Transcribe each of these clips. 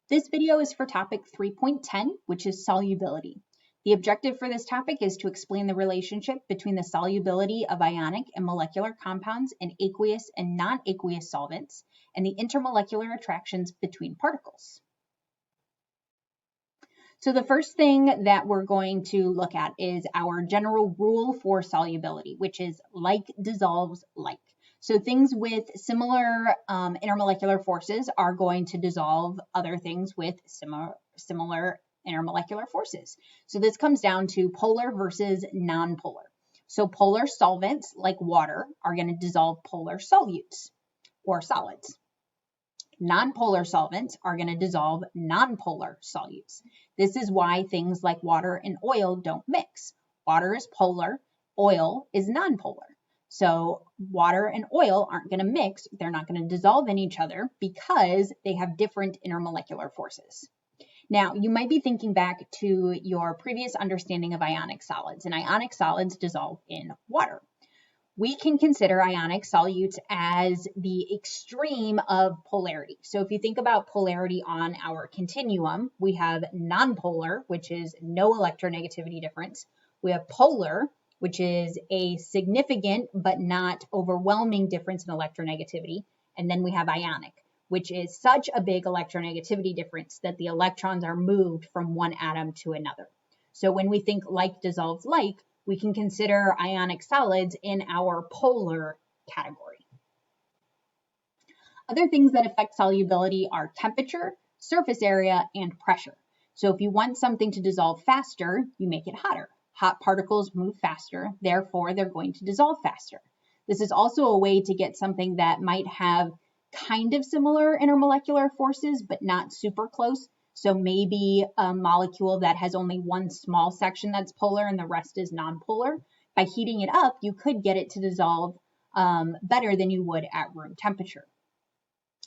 This video is for topic 3.10, which is solubility. The objective for this topic is to explain the relationship between the solubility of ionic and molecular compounds in aqueous and non-aqueous solvents and the intermolecular attractions between particles. So the first thing that we're going to look at is our general rule for solubility, which is like dissolves like. So things with similar intermolecular forces are going to dissolve other things with similar intermolecular forces. So this comes down to polar versus nonpolar. So polar solvents like water are going to dissolve polar solutes or solids. Nonpolar solvents are going to dissolve nonpolar solutes. This is why things like water and oil don't mix. Water is polar, oil is nonpolar. So water and oil aren't going to mix. They're not going to dissolve in each other because they have different intermolecular forces. Now, you might be thinking back to your previous understanding of ionic solids, and ionic solids dissolve in water. We can consider ionic solutes as the extreme of polarity. So if you think about polarity on our continuum, we have nonpolar, which is no electronegativity difference. We have polar, which is a significant but not overwhelming difference in electronegativity. And then we have ionic, which is such a big electronegativity difference that the electrons are moved from one atom to another. So when we think like dissolves like, we can consider ionic solids in our polar category. Other things that affect solubility are temperature, surface area, and pressure. So if you want something to dissolve faster, you make it hotter. Hot particles move faster, therefore they're going to dissolve faster. This is also a way to get something that might have kind of similar intermolecular forces, but not super close. So maybe a molecule that has only one small section that's polar and the rest is nonpolar. By heating it up, you could get it to dissolve better than you would at room temperature.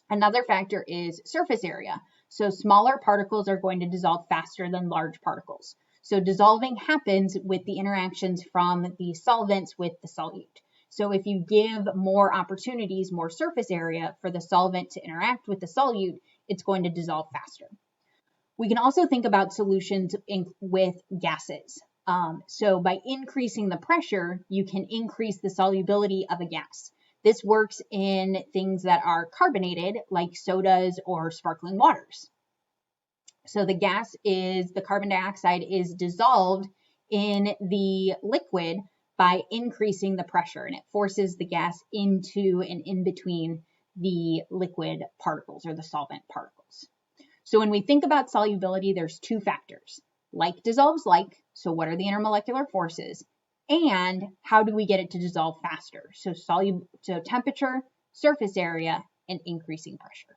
Another factor is surface area. So smaller particles are going to dissolve faster than large particles. So dissolving happens with the interactions from the solvents with the solute. So if you give more opportunities, more surface area for the solvent to interact with the solute, it's going to dissolve faster. We can also think about solutions with gases. So by increasing the pressure, you can increase the solubility of a gas. This works in things that are carbonated, like sodas or sparkling waters. So the carbon dioxide is dissolved in the liquid by increasing the pressure, and it forces the gas into and in between the liquid particles or the solvent particles. So when we think about solubility, there's two factors. Like dissolves like, so what are the intermolecular forces? And how do we get it to dissolve faster? So temperature, surface area, and increasing pressure.